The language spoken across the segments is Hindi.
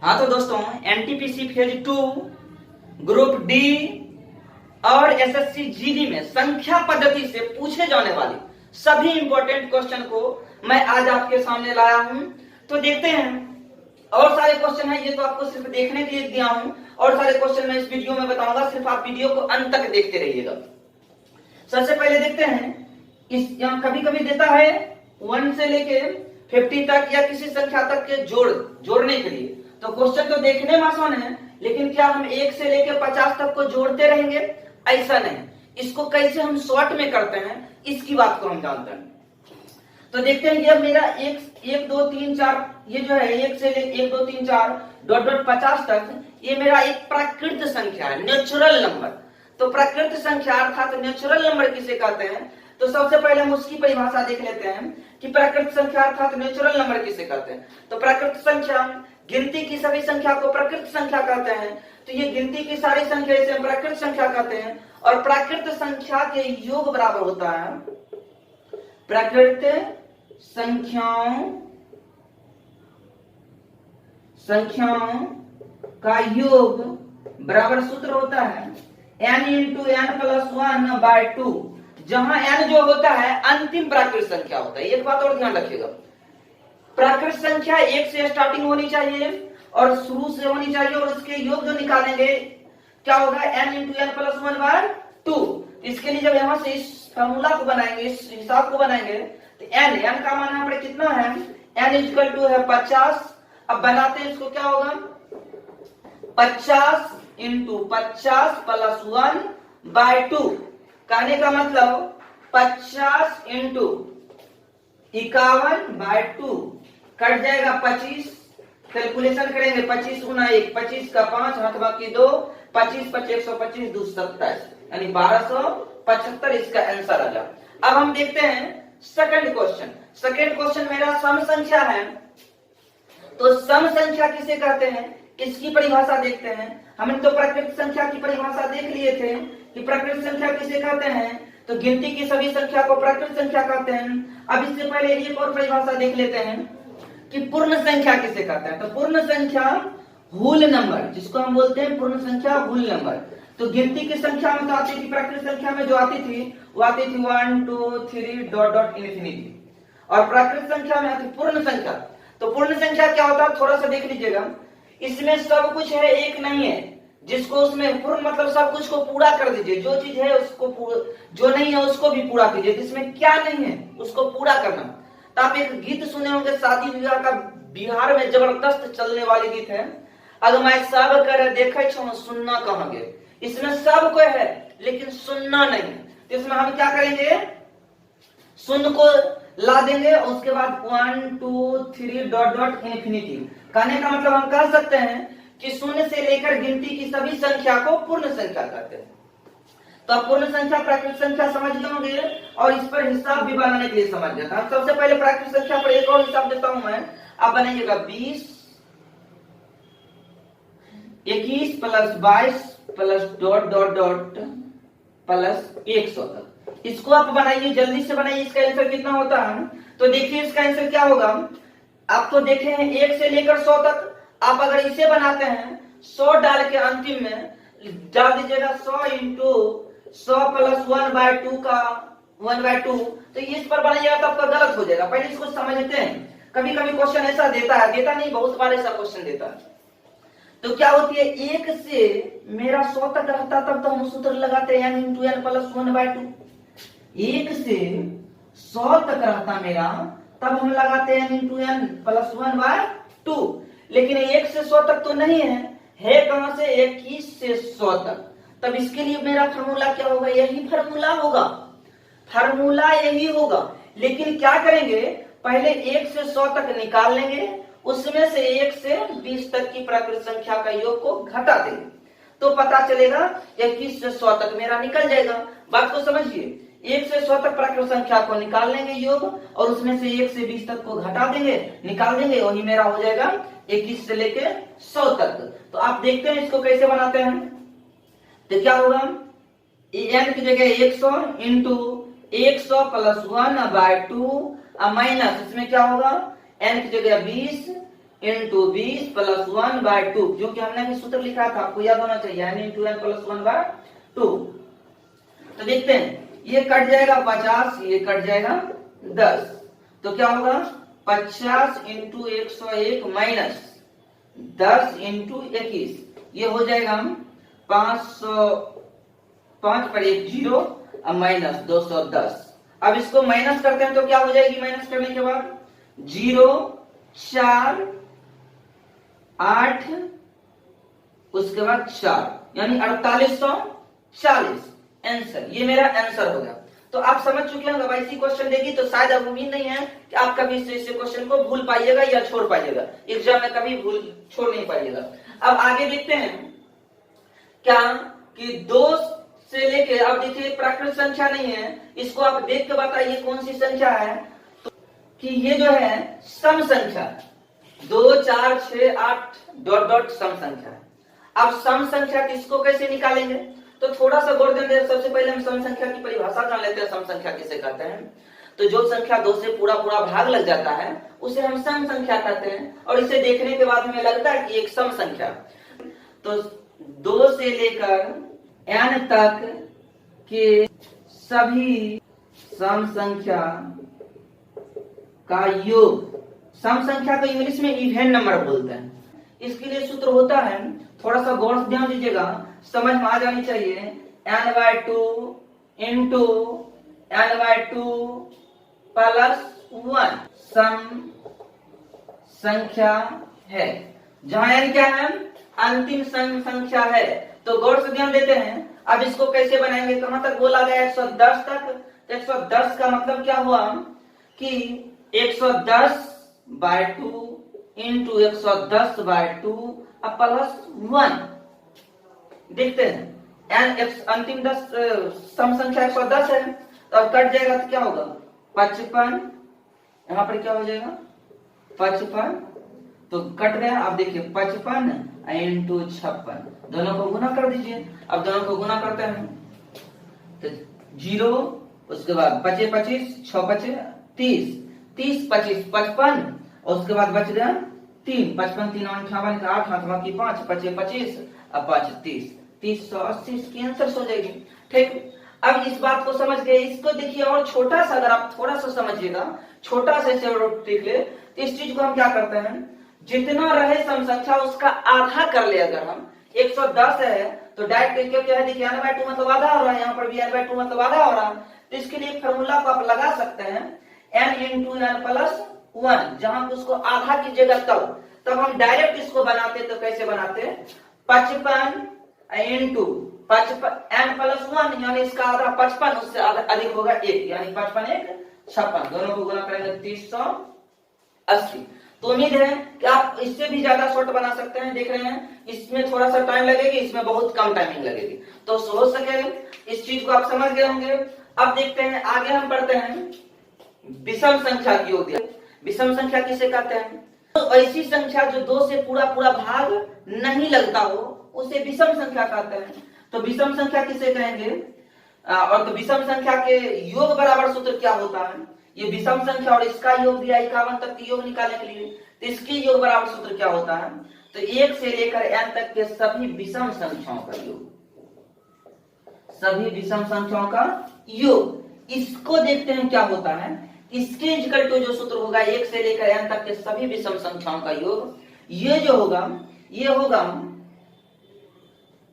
हाँ तो दोस्तों, एनटीपीसी फेज 2 ग्रुप डी और एसएससी जीडी में संख्या पद्धति से पूछे जाने वाले सभी इंपॉर्टेंट क्वेश्चन को मैं आज आपके सामने लाया हूं। तो देखते हैं, और सारे क्वेश्चन है, ये तो आपको सिर्फ देखने के लिए दिया हूं, और सारे क्वेश्चन मैं इस वीडियो में बताऊंगा, सिर्फ आप वीडियो को अंत तक देखते रहिएगा। सबसे पहले देखते हैं, इस यहाँ कभी कभी देता है 1 से लेके 50 तक या किसी संख्या तक के जोड़ने के लिए। तो क्वेश्चन तो देखने में आसान है, लेकिन क्या हम 1 से लेके 50 तक को जोड़ते रहेंगे? ऐसा नहीं। इसको कैसे हम शॉर्ट में करते हैं, इसकी बात को हम जानते हैं। तो देखते हैं, ये मेरा 1 2 3 4, ये जो है 1 से लेके 1 2 3 4 डॉट डॉट 50 तक, ये मेरा एक प्राकृत संख्या है, नेचुरल नंबर। तो प्राकृत संख्या अर्थात नेचुरल नंबर किसे कहते हैं? तो सबसे पहले हम उसकी परिभाषा देख लेते हैं कि प्राकृत संख्या अर्थात नेचुरल नंबर किसे कहते हैं। तो प्राकृत संख्या, गिनती की सभी संख्या को प्राकृत संख्या कहते हैं। तो ये गिनती की सारी संख्या इसे हम प्राकृत संख्या कहते हैं। और प्राकृत संख्या के योग बराबर होता है प्राकृत संख्याओं का योग बराबर सूत्र होता है n इंटू n प्लस 1/2, जहां n जो होता है अंतिम प्राकृत संख्या होता है। एक बात और ध्यान रखिएगा, प्राकृत संख्या 1 से स्टार्टिंग होनी चाहिए और शुरू से होनी चाहिए, और उसके योग जो निकालेंगे क्या होगा? n into n plus 1/2। इसके लिए जब यहां से इस फॉर्मूला को बनाएंगे, इस हिसाब को बनाएंगे, तो n का मान यहाँ पर कितना है? n इक्वल टू है 50। अब बनाते हैं इसको, क्या होगा? 50 इंटू 50 प्लस 1/2। कहने का मतलब 50 इंटू 51/2 कट जाएगा 25। कैलकुलेशन करेंगे, 25 गुना 1, 25 का 5, हाथ बाकी 2, 25 25 125 2 27, यानी 1275 इसका आंसर आ गया। अब हम देखते हैं सेकंड क्वेश्चन। सेकंड क्वेश्चन मेरा सम संख्या है। तो सम संख्या किसे कहते हैं, इसकी परिभाषा देखते हैं। हमने तो प्राकृत संख्या की परिभाषा देख लिए थे कि प्राकृत संख्या किसे कहते हैं। तो गिनती की सभी संख्या को प्राकृत संख्या कहते हैं। अब इससे पहले एक और परिभाषा देख लेते हैं कि पूर्ण संख्या किसे कहते हैं। तो पूर्ण संख्या होल नंबर, जिसको हम बोलते हैं पूर्ण संख्या होल नंबर। तो गिनती की संख्या में तो आती थी, प्राकृत संख्या में जो आती थी वो आती थी 1 2 3 डॉट डॉट इन्फिनिटी, और प्राकृत संख्या में आती पूर्ण संख्या। तो पूर्ण संख्या क्या होता है, थोड़ा सा देख लीजिएगा। इसमें सब कुछ है, एक नहीं है, जिसको उसमें पूर्ण मतलब सब कुछ को पूरा कर दीजिए। जो चीज है उसको जो नहीं है उसको भी पूरा कीजिए। इसमें क्या नहीं है उसको पूरा करना। तो आप एक गीत सुने होंगे, शादी विवाह का, बिहार में जबरदस्त चलने वाली गीत है, अगर मैं सब कर देखे छो सुनना कहोगे। इसमें सब कोई है लेकिन सुनना नहीं। तो इसमें हम क्या करेंगे, सुन को ला देंगे, उसके बाद 1 2 3 डॉट डॉट इन्फिनिटी। कहने का मतलब हम कह सकते हैं कि शून्य से लेकर गिनती की सभी संख्या को पूर्ण संख्या कहते हैं। तो आप पूर्ण संख्या प्राकृत संख्या समझ लोगे, और इस पर हिसाब भी बनाने के लिए समझ जाता है। सबसे पहले प्राकृत संख्या पर एक और हिसाब देता हूं मैं। आप बनाइएगा 20 21 plus 22 plus dot dot dot plus 100 तक। इसको आप बनाइए, जल्दी से बनाइए। इसका आंसर कितना होता है? तो देखिए इसका आंसर क्या होगा। आप तो देखे हैं 1 से लेकर 100 तक। आप अगर इसे बनाते हैं, 100 डाल के अंतिम में डाल दीजिएगा 100 इंटू 100 प्लस 1/2 का 1/2। तो इस पर बनाइएगा तो आपका गलत हो जाएगा। पहले इसको समझते हैं। कभी कभी क्वेश्चन ऐसा देता है, देता नहीं, बहुत बार ऐसा क्वेश्चन देता है। तो क्या होती है, 1 से मेरा 100 तक रहता तब तो हम सूत्र लगाते हैं n इंटू n प्लस 1/2। 1 से 100 तक रहता मेरा, तब हम लगाते हैं n इंटू n प्लस 1/2। लेकिन 1 से 100 तक तो नहीं है कहां से? 21 से 100 तक। तब इसके लिए मेरा फार्मूला क्या होगा? यही फार्मूला होगा, फार्मूला यही होगा। लेकिन क्या करेंगे, पहले 1 से 100 तक निकाल लेंगे, उसमें से 1 से 20 तक की प्राकृत संख्या का योग को घटा देंगे, तो पता चलेगा 21 से 100 तक मेरा निकल जाएगा। बात को समझिए, 1 से 100 तक प्राकृत संख्या को निकाल लेंगे योग, और उसमें से 1 से 20 तक को घटा देंगे, निकाल देंगे, वही मेरा हो जाएगा 21 से लेके 100 तक। तो आप देखते हैं इसको कैसे बनाते हैं। तो क्या होगा, n की जगह 100 इंटू 100 प्लस 1/2 माइनस, इसमें क्या होगा, n की जगह 20 इंटू 20 प्लस 1/2, जो कि हमने भी सूत्र लिखा था, आपको याद होना चाहिए, n इंटू n प्लस 1/2। तो देखते हैं, ये कट जाएगा 50, ये कट जाएगा 10, तो क्या होगा 50 इंटू 101 माइनस 10 इंटू 21, ये हो जाएगा 505 पर 1 0 अब माइनस 210। अब इसको माइनस करते हैं तो क्या हो जाएगी, माइनस करने के बाद 0 4 8 उसके बाद 4 यानी 4840 आंसर, ये मेरा आंसर होगा। तो आप समझ चुके होंगे, अब ऐसी क्वेश्चन देगी तो शायद अब उम्मीद नहीं है कि आप कभी इस क्वेश्चन को भूल पाइएगा या छोड़ पाइएगा, एग्जाम में कभी भूल छोड़ नहीं पाइएगा। अब आगे देखते हैं क्या कि 2 से लेके, अब देखिए प्राकृत संख्या नहीं है, इसको आप देख के बताइए कौन सी संख्या है, तो कि ये जो है सम संख्या 2 4 6 8 डॉट डॉट सम संख्या है। अब सम संख्या किसको कैसे निकालेंगे, तो थोड़ा सा गौर दें। सबसे पहले हम सम संख्या की परिभाषा जान लेते हैं, सम संख्या किसे कहते हैं। तो जो संख्या 2 से पूरा पूरा भाग लग जाता है उसे हम सम संख्या कहते हैं, और इसे देखने के बाद हमें लगता है कि एक सम संख्या। तो 2 से लेकर n तक के सभी सम संख्या का योग, सम संख्या को इंग्लिश में इवन नंबर बोलते हैं। इसके लिए सूत्र होता है, थोड़ा सा गौर से ध्यान दीजिएगा, समझ में आ जानी चाहिए, n/2 इंटू n/2 प्लस 1 सम संख्या है, जहां n क्या है, अंतिम सम संख्या है। तो गौर से ध्यान देते हैं। अब इसको कैसे बनाएंगे, कहां तक बोला गया, 110 तक। तो 110 का मतलब क्या हुआ कि 110/2 इंटू 110/2 अब प्लस 1। देखते हैं, अंतिम 10 सम संख्या 110 है, तो अब कट जाएगा तो क्या होगा 55, यहां पर क्या हो जाएगा 55, तो कट गया। अब देखिए 55 इंटू 56, दोनों को गुना कर दीजिए। अब दोनों को गुना करते हैं तो 0, उसके बाद बचे 25, 6 बचे 30, 30 25 55, और उसके बाद बच गया 3, 55 3 58 8 हाथ बाकी 5 बचे 25, अब 5 30, 380 इसकी आंसर हो जाएगी। ठीक, अब इस बात को समझ गए। इसको देखिए और छोटा सा, अगर आप थोड़ा सा समझिएगा, छोटा सा देख ले, तो इस चीज को हम क्या करते हैं, जितना रहे सम संख्या उसका आधा कर ले। अगर हम 110 है तो डायरेक्ट क्या है, देखिए n/2 मतलब आधा हो रहा है, यहाँ पर भी n/2 मतलब आधा हो रहा है। तो इसके लिए फॉर्मूला को आप लगा सकते हैं, n इंटू n प्लस 1, जहां उसको आधा कीजिएगा तब हम डायरेक्ट इसको बनाते। तो कैसे बनाते, 55 इंटू 55 n प्लस 1 यानी इसका आधा 55, उससे अधिक होगा 1, यानी 55 1 56, दोनों को गुना करेंगे 380। तो उम्मीद है कि आप इससे भी ज्यादा शॉर्ट बना सकते हैं। देख रहे हैं इसमें थोड़ा सा टाइम लगेगी, इसमें बहुत कम टाइमिंग लगेगी, तो हो सके इस चीज को आप समझ गए होंगे। अब देखते हैं आगे, हम पढ़ते हैं विषम संख्या की योग। विषम संख्या किसे कहते हैं, तो ऐसी संख्या जो 2 से पूरा पूरा भाग नहीं लगता हो उसे विषम संख्या कहते हैं। तो विषम संख्या किसे कहेंगे, और तो विषम संख्या के योग बराबर सूत्र क्या होता है, ये विषम संख्या और इसका योग दिया 51 तक के योग निकालने के लिए, तो इसके योग बराबर सूत्र क्या होता है, तो 1 से लेकर n तक के सभी विषम संख्याओं का योग, सभी विषम संख्याओं का योग। इसको देखते हैं क्या होता है, इसके इक्वल टू जो सूत्र होगा 1 से लेकर n तक के सभी विषम संख्याओं का योग, ये जो होगा ये होगा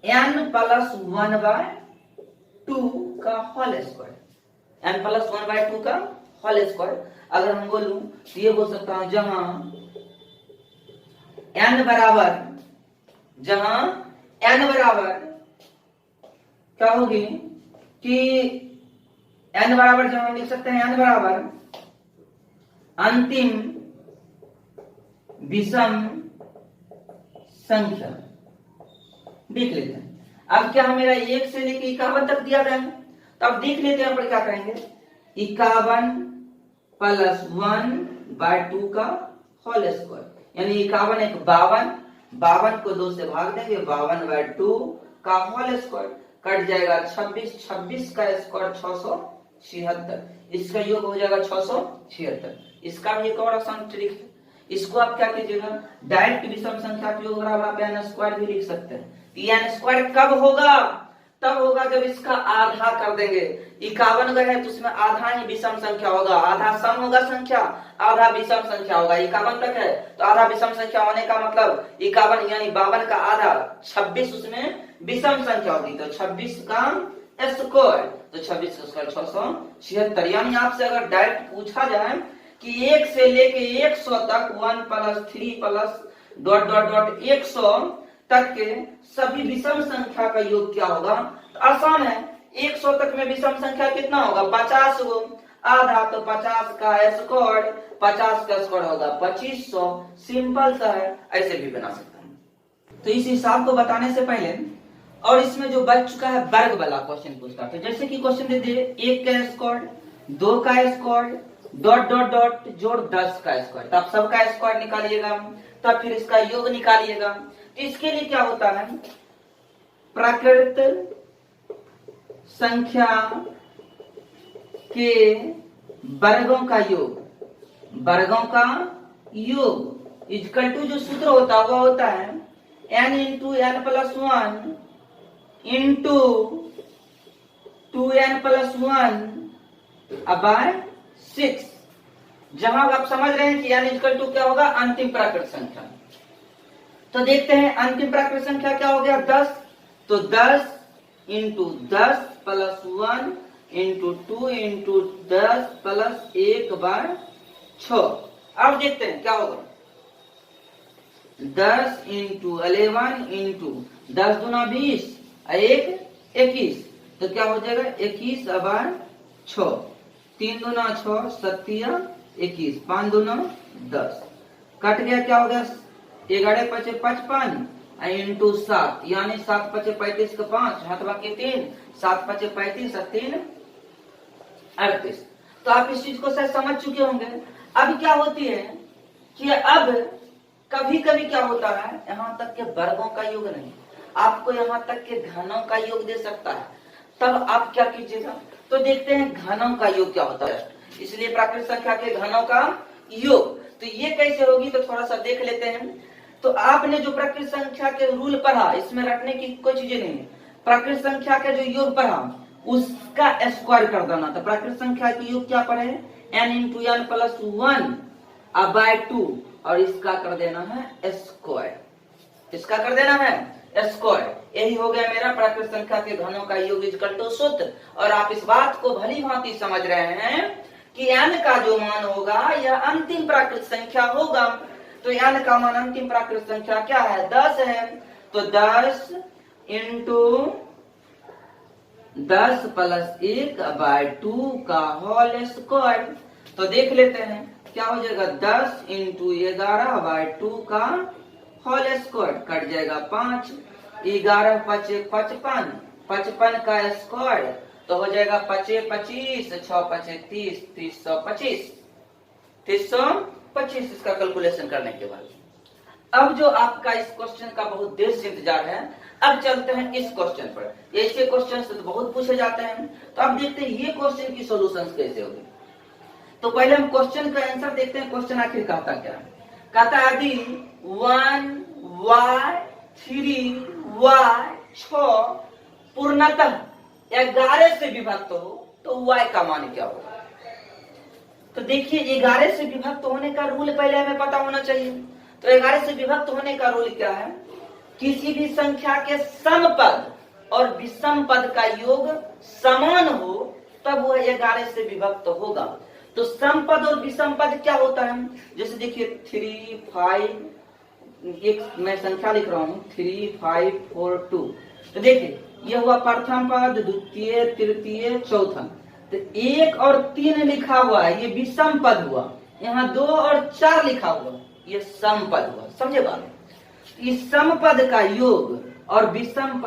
n प्लस 1/2 का होल स्क्वायर, n प्लस 1/2 का होल स्क्वायर। अगर हम बोलूं तो ये बोल सकता हूं, जहां n बराबर क्या होगी कि n बराबर, जहां हम लिख सकते हैं n बराबर अंतिम विषम संख्या। देख लेते हैं, अब क्या मेरा 1 से लेकर 51 तक दिया गया है, तो अब देख लेते हैं पर क्या करेंगे, 51 प्लस 1/2 का होल स्क्वायर, यानी 51 एक 52, 52 को 2 से भाग देंगे, 52/2 का होल स्क्वायर, कट जाएगा 26, 26 का स्क्वायर 676, इसका योग हो जाएगा 676। इसका भी एक और आसान ट्रिक है, इसको आप क्या कीजिएगा, डायरेक्ट विषम संख्या के योग बराबर आप n स्क्वायर भी लिख सकते हैं। n स्क्वायर कब होगा, तब होगा जब इसका आधा कर देंगे। 51 का है तो उसमें आधा ही विषम संख्या होगा, आधा सम होगा संख्या, आधा विषम संख्या होगा। 51 तक है तो आधा विषम संख्या होने का मतलब 51 यानी 52 का आधा 26 उसमें विषम संख्या होगी, तो 26 का स्क्वायर, तो 26 का स्क्वायर 676। यानी आपसे अगर डायरेक्ट पूछा जाए कि 1 से लेके 100 तक 1 plus 3 plus dot dot dot 100 तक के सभी विषम संख्या का योग क्या होगा, तो आसान है। 100 तक में विषम संख्या कितना होगा, 50 गो, आधा तो 50 का स्क्वायर, 50 का स्क्वायर होगा 2500। सिंपल सा है, ऐसे भी बना सकते हैं। तो इस हिसाब को बताने से पहले और इसमें जो बच चुका है वर्ग वाला क्वेश्चन पूछता है, तो जैसे कि क्वेश्चन दे दिए 1 का स्क्वायर, 2 का स्क्वायर, डॉट डॉट डॉट जोड़ 10 का स्क्वायर, तब सबका स्क्वायर निकालिएगा, तब फिर इसका योग निकालिएगा। तो इसके लिए क्या होता है, प्राकृत संख्या के वर्गों का योग, वर्गों का योग इक्वल टू जो सूत्र होता है वो होता है n into n plus 1 into 2n plus 1 by 6। जहां आप समझ रहे हैं कि n इक्वल टू क्या होगा, अंतिम प्राकृत संख्या। तो देखते हैं अंतिम प्राकृत संख्या क्या हो गया 10, तो 10 into 10 plus 1 into 2 into 10 plus 1 बार 6। अब देखते हैं क्या होगा, 10 इंटू 11 इंटू 10 दूना 20 1 21, तो क्या हो जाएगा 21 बार 6, 3 दूना 6 7 21, 5 दूना 10, कट गया क्या हो गया 11 पचे 55 इंटू 7 यानी 7 पचे 35 का 5 हाथ बाकी 3, 7 पचे 35 और 3 38। तो आप इस चीज को शायद समझ चुके होंगे। अब क्या होती है कि अब कभी कभी क्या होता है, यहाँ तक के वर्गों का योग नहीं, आपको यहाँ तक के घनों का योग दे सकता है, तब आप क्या कीजिएगा, तो देखते हैं घनों का योग क्या होता है। इसलिए प्राकृत संख्या के घनों का योग, तो ये कैसे होगी तो थोड़ा सा देख लेते हैं। तो आपने जो प्राकृत संख्या के रूल पढ़ा, इसमें रखने की कोई चीजें नहीं है, प्राकृत संख्या के जो योग पढ़ा उसका स्क्वायर कर देना। तो प्राकृत संख्या की योग क्या पढ़े, n into n plus 1 by 2, और इसका कर देना है स्क्वायर, इसका कर देना है स्क्वायर। यही हो गया मेरा प्राकृत संख्या के घनों का योग इक्वल टू सूत्र। और आप इस बात को भली भांति समझ रहे हैं कि n का जो मान होगा यह अंतिम प्राकृत संख्या होगा। तो n का मान अंतिम प्राकृत संख्या क्या है, 10 है, तो 10 इंटू 10 प्लस 1 बाय 2 का होल स्क्वायर। तो देख लेते हैं क्या हो जाएगा, 10 इंटू 11 बाय 2 का होल स्क्वायर, कट जाएगा 5, 11 पचे 55, 55 का स्क्वायर, तो हो जाएगा 25 25, 6 पचे 30, 325, 325। इसका कैलकुलेशन करने के बाद अब जो आपका इस क्वेश्चन का बहुत देर से इंतजार है, अब चलते हैं इस क्वेश्चन पर। ऐसे क्वेश्चन तो बहुत पूछे जाते हैं, तो अब देखते हैं ये क्वेश्चन की सॉल्यूशंस कैसे होगी। तो पहले हम क्वेश्चन का आंसर देखते हैं। क्वेश्चन आखिर कहता क्या है, कहता है यदि 1y 3y 6 पूर्णतः 11 से विभक्त हो तो y का मान क्या होगा। तो देखिए 11 से विभक्त होने का रूल पहले हमें पता होना चाहिए। तो 11 से विभक्त होने का रूल क्या है, किसी भी संख्या के समपद और विषम पद का योग समान हो तब वह 11 से विभक्त होगा। तो समपद और विषम पद क्या होता है, जैसे देखिए 3 5, एक मैं संख्या लिख रहा हूँ 3 5 4 2। तो देखिए यह हुआ प्रथम पद, द्वितीय, तृतीय, चौथा। तो 1 और 3 लिखा हुआ है, ये विषम पद हुआ। यहाँ 2 और 4 लिखा हुआ, ये समपद हुआ। समझे बात, इस समपद का योग और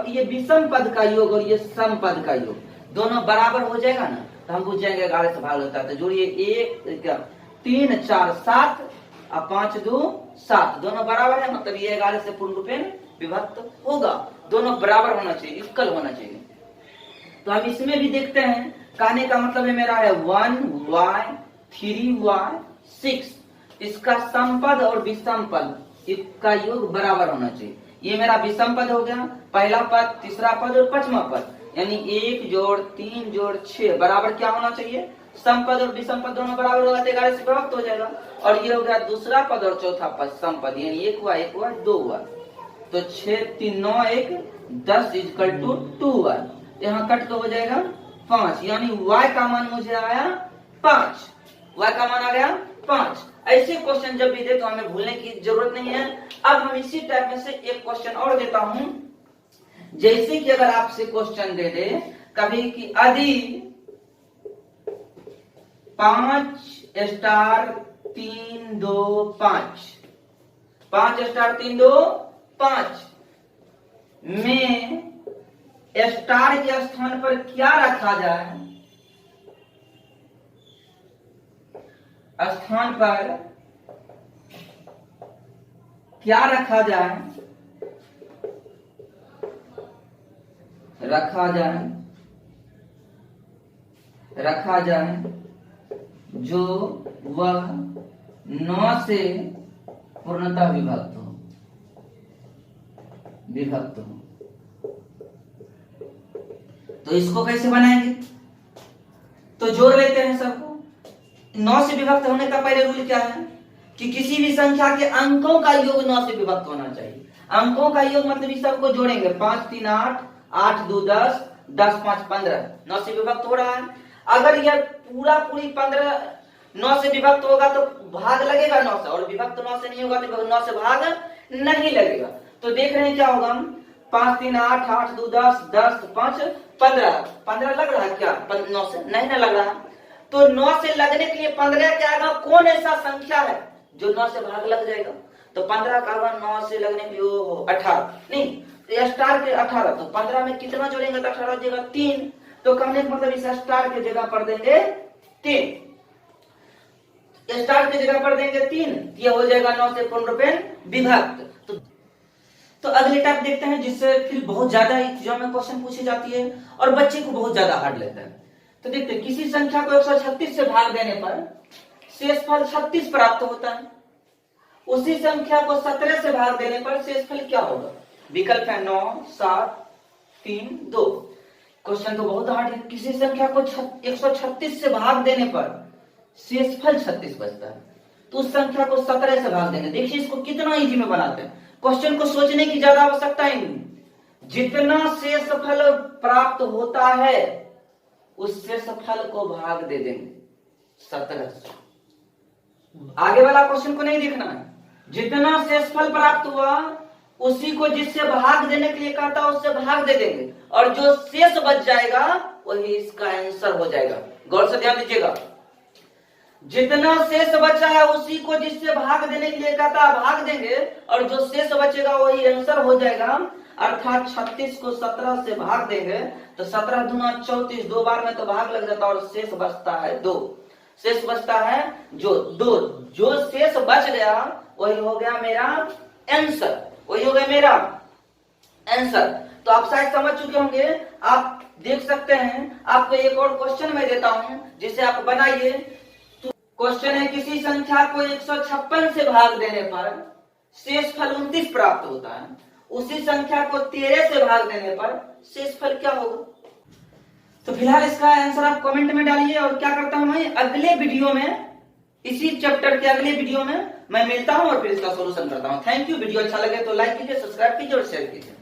ये विषम पद का योग और ये समपद का योग दोनों बराबर हो जाएगा ना, तो हम पूछ जाएंगे 11 से भाग होता है। तो जोड़िए 1 3 4 7 और 5 2 7, दोनों बराबर है, मतलब ये 11 से पूर्ण रूपेण विभक्त होगा। दोनों बराबर होना चाहिए, इक्वल होना चाहिए। तो हम इसमें भी देखते हैं, कहने का मतलब है मेरा है 1y 3y 6। इसका समपद और विषम पद का योग बराबर होना चाहिए। ये मेरा विषम पद हो गया, पहला पद, तीसरा पद और पांचवा पद, यानी 1 जोड़ 3 जोड़ 6 बराबर क्या होना चाहिए, समपद और विषम पद दोनों बराबर होगा तो 11 से विभक्त हो जाएगा। और ये हो गया दूसरा पद और चौथा पद समपद, यानी 1 हुआ 2 हुआ, तो 6 3 9 1 10 इक्वल टू 2 हुआ। यहाँ कट तो हो जाएगा 5, यानी y का मान मुझे आया 5, y का मान आ गया 5। ऐसे क्वेश्चन जब भी दे तो हमें भूलने की जरूरत नहीं है। अब हम इसी टाइप में से एक क्वेश्चन और देता हूं, जैसे कि अगर आपसे क्वेश्चन दे दे कभी कि यदि 5 स्टार 3 2 5 5 स्टार 3 2 5 में स्टार के स्थान पर क्या रखा जाए, स्थान पर क्या रखा जाए, रखा जाए जो वह 9 से पूर्णतः विभक्त हो। तो इसको कैसे बनाएंगे, तो जोड़ लेते हैं सबको। 9 से विभक्त होने का पहले रूल क्या है कि किसी भी संख्या के अंकों का योग 9 से विभक्त होना चाहिए। अंकों का योग मतलब इस सबको जोड़ेंगे, 5 3 8 8 2 10 10 5 15, 9 से विभक्त हो रहा है। अगर यह पूरी 15 9 से विभक्त होगा तो भाग लगेगा 9 से, और विभक्त 9 से नहीं होगा तो 9 से भाग नहीं लगेगा। तो देख रहे हैं क्या होगा, 5 3 8 8 2 10 10 5 15 लग रहा है क्या 9 से, नहीं ना लग रहा। तो 9 से लगने के लिए 15 के आगे कौन ऐसा संख्या है जो 9 से भाग लग जाएगा, तो 15 का आगे 9 से लगने के लिए 18 नहीं, तो स्टार के 18, तो 15 में कितना जोड़ेंगे तो 18 हो जाएगा 3। तो कहने का मतलब इस स्टार के जगह पर देंगे 3, स्टार की जगह पर देंगे 3, ये हो जाएगा 9 से पूर्ण रूपेण विभक्त। तो अगले टाइप देखते हैं जिससे फिर बहुत ज्यादा एग्जाम में क्वेश्चन पूछी जाती है और बच्चे को बहुत ज्यादा हार्ड लगता है। तो देखते हैं, किसी संख्या को 136 से भाग देने पर शेषफल 36 प्राप्त होता है, उसी संख्या को 17 से भाग देने पर शेषफल क्या होगा। विकल्प है 9 7 3 2। क्वेश्चन तो बहुत हार्ड है। किसी संख्या को 136 से भाग देने पर शेषफल 36 बचता है, तो उस संख्या को 17 से भाग देंगे। देखिए इसको कितना इजी में बनाते हैं, क्वेश्चन को सोचने की ज्यादा आवश्यकता ही नहीं। जितना शेषफल प्राप्त होता है उस शेषफल को भाग दे देंगे 17 से। आगे वाला क्वेश्चन को नहीं देखना है, जितना शेषफल प्राप्त हुआ उसी को जिससे भाग देने के लिए कहता है उससे भाग दे देंगे, और जो शेष बच जाएगा वही इसका आंसर हो जाएगा। गौर से ध्यान दीजिएगा, जितना शेष बचा है उसी को जिससे भाग देने के लिए कहता है भाग देंगे, और जो शेष बचेगा वही आंसर हो जाएगा। अर्थात 36 को 17 से भाग देंगे तो 17 दूना 34, 2 बार में तो भाग लग जाता है और शेष बचता है 2। शेष बचता है जो 2, जो शेष बच गया वही हो गया मेरा आंसर, वही हो गया मेरा आंसर। तो आप शायद समझ चुके होंगे। आप देख सकते हैं, आपको एक और क्वेश्चन मैं देता हूं जिसे आप बनाइए। क्वेश्चन है, किसी संख्या को 156 से भाग देने पर शेषफल 29 प्राप्त होता है, उसी संख्या को 13 से भाग देने पर शेषफल क्या होगा। तो फिलहाल इसका आंसर आप कमेंट में डालिए, और क्या करता हूं मैं अगले वीडियो में, इसी चैप्टर के अगले वीडियो में मैं मिलता हूं और फिर इसका सोल्यूशन करता हूं। Thank you. वीडियो अच्छा लगे तो लाइक कीजिए, सब्सक्राइब कीजिए और शेयर कीजिए।